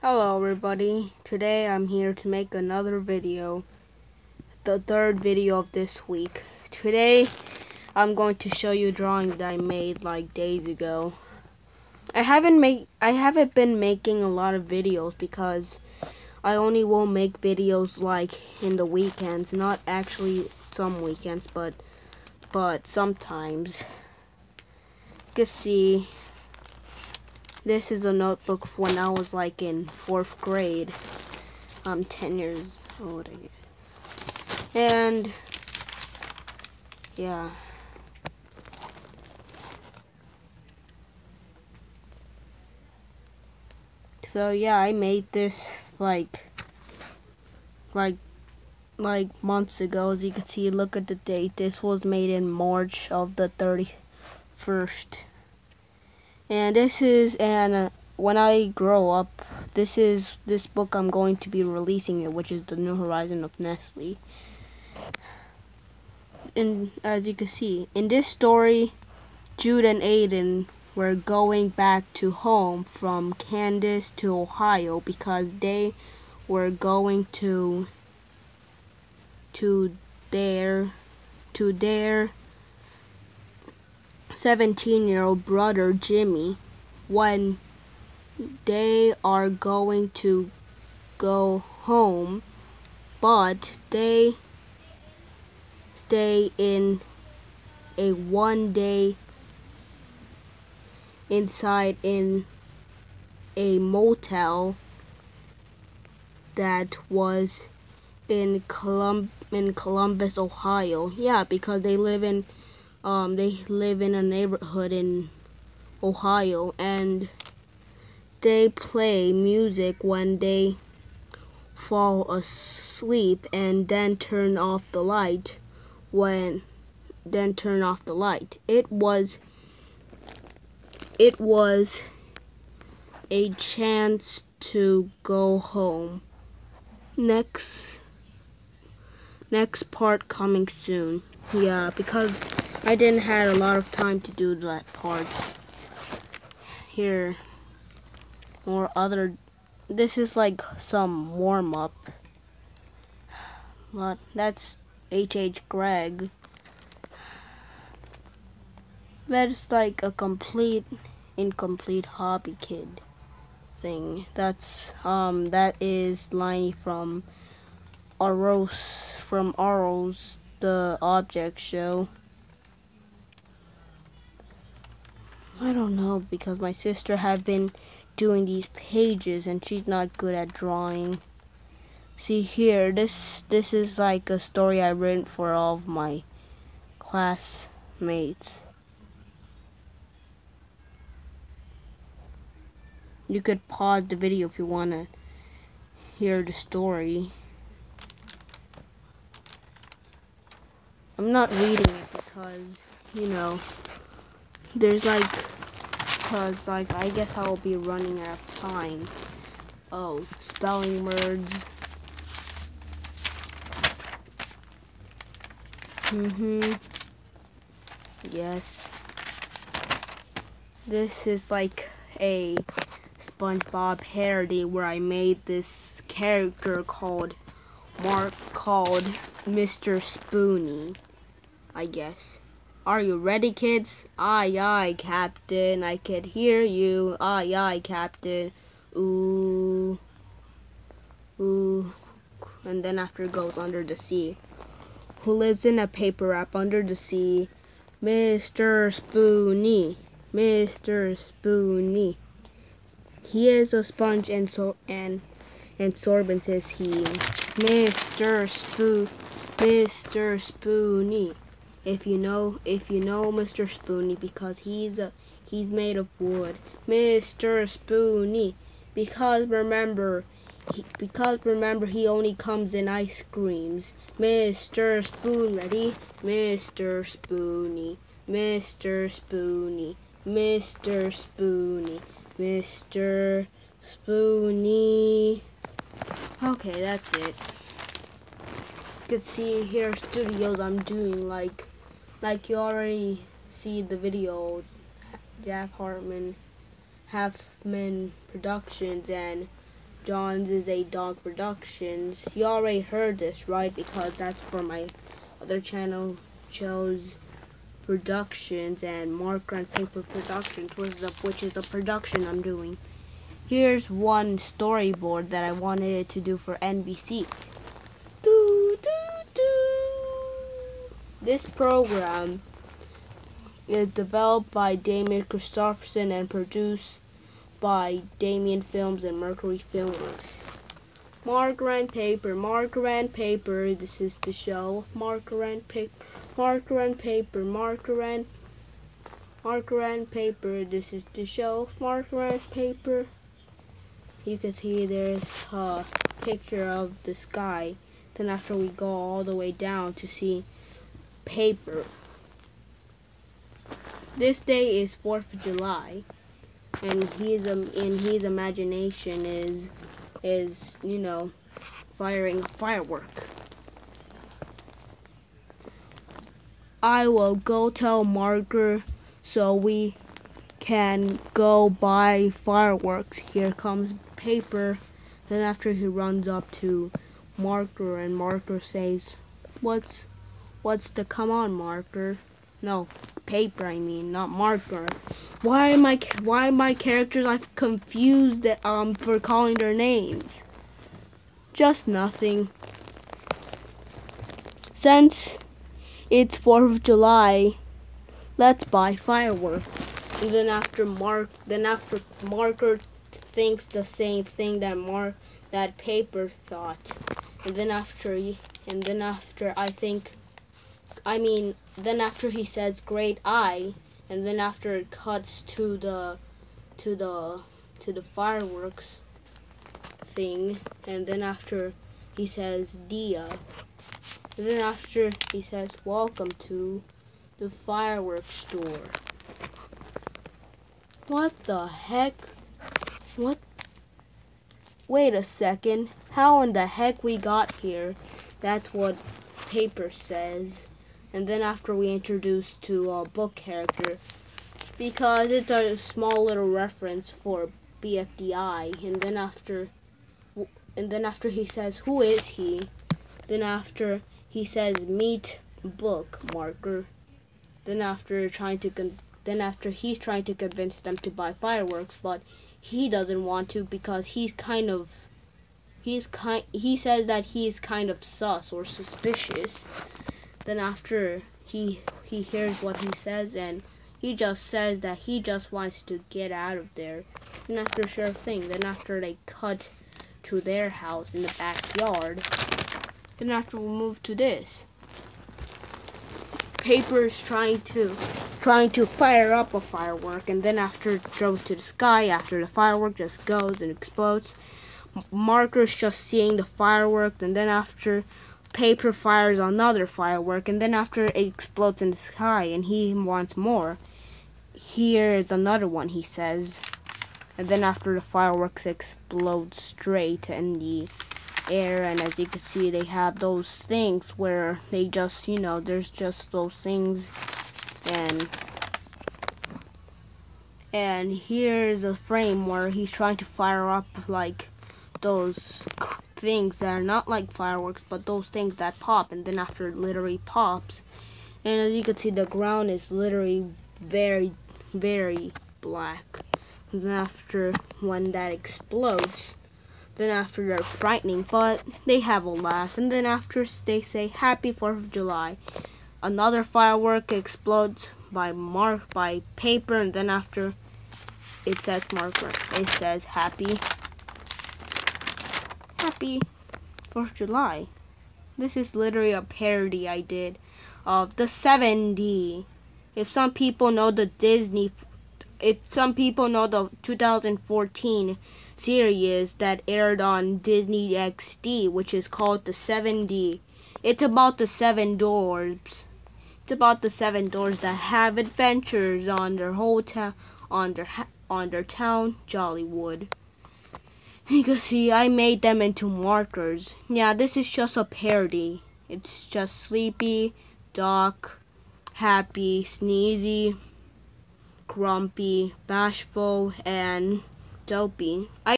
Hello everybody, today I'm here to make another video, the third video of this week. Today I'm going to show you a drawing that I made like days ago. I haven't been making a lot of videos because I only will make videos like in the weekends, not actually some weekends, but sometimes. You can see this is a notebook when I was like in 4th grade. I'm 10 years old, I guess. And yeah. So yeah, I made this like months ago. As you can see, look at the date. This was made in March of the 31st. And this is when I grow up, this book I'm going to be releasing it, which is The New Horizon of Nestle. And as you can see, in this story, Jude and Aiden were going back to home from Kansas to Ohio because they were going to their 17-year-old brother Jimmy when they are going to go home, but they stay in a one-day inside in a motel that was in Columbus, Ohio. Yeah, because they live in a neighborhood in Ohio, and they play music when they fall asleep and then turn off the light It was a chance to go home. Next part coming soon. Yeah, because I didn't have a lot of time to do that part. Here, this is like some warm-up. But that's H.H. Gregg. That's like a incomplete hobby kid thing. That is Liney from Arrows, the object show. I don't know, because my sister had been doing these pages and she's not good at drawing. See here, this is like a story I written for all of my classmates. You could pause the video if you want to hear the story. I'm not reading it because, there's I guess I will be running out of time. Oh, spelling words. Yes. This is like a SpongeBob parody where I made this character called Mr. Spoony, I guess. Are you ready, kids? Aye, aye, Captain. I could hear you. Aye, aye, Captain. Ooh. Ooh. And then after it goes under the sea. Who lives in a paper wrap under the sea? Mr. Spoony. Mr. Spoony. He is a sponge and sorbent is he. Mr. Spoony. If you know Mr. Spoony, because he's made of wood. Mr. Spoony. Because remember he only comes in ice creams. Mr. Spoon, ready? Mr. Spoony. Mr. Spoony. Mr. Spoony. Mr. Spoony. Okay, that's it. You can see here studios I'm doing like you already see the video. Jack Hartman Productions and John's is a Dog Productions. You already heard this, right? Because that's for my other channel, Joe's Productions, and Marker and Paper Productions, which is a production I'm doing. Here's one storyboard that I wanted it to do for NBC. Doo, doo, doo. This program is developed by Damien Christopherson and produced by Damien Films and Mercury Filmworks. Marker and paper, this is the show. Marker and paper, this is the show. Marker and paper. You can see there's a picture of the sky. Then after we go all the way down to see paper. This day is 4th of July, and his imagination is firing a firework. I will go tell Marker so we can go buy fireworks. Here comes paper. Then after he runs up to Marker, and Marker says, What's the come on, Marker? No, paper, I mean, not Marker. Why am my characters I've confused for calling their names? Just nothing. Since it's 4th of July, let's buy fireworks. And then after Marker thinks the same thing that paper thought. And then after he says great eye, and then after it cuts to the fireworks thing, and then after he says Dia, and then after he says welcome to the fireworks store. What the heck? What? Wait a second. How in the heck we got here? That's what paper says. And then after we introduce to a book character, because it's a small little reference for BFDI. And then after he says who is he? Then after he says meet book Marker. Then after he's trying to convince them to buy fireworks, but he doesn't want to because he says that he's kind of sus or suspicious. Then after he hears what he says, and he just says that he just wants to get out of there. And after sure thing, then after they cut to their house in the backyard, then after we move to this. Paper's trying to fire up a firework, and then after it goes to the sky, after the firework just goes and explodes, Marker's just seeing the firework, and then after paper fires another firework, and then after it explodes in the sky and he wants more. Here's another one, he says. And then after the fireworks explode straight in the air, and as you can see they have those things where they just, there's just those things, and here's a frame where he's trying to fire up like those things that are not like fireworks, but those things that pop, and then after it literally pops, and as you can see the ground is literally very, very black. And then after when that explodes, then after they're frightening, but they have a laugh, and then after they say happy 4th of July, another firework explodes by paper, and then after it says Marker, it says happy 4th of July. This is literally a parody I did of the 7D. If some people know the 2014 series that aired on Disney XD, which is called the 7D, it's about the 7 dwarves. It's about the 7 dwarves that have adventures on their town, Jollywood. You can see I made them into markers. Yeah, this is just a parody. It's just Sleepy, Doc, Happy, Sneezy, Grumpy, Bashful, and Dopey.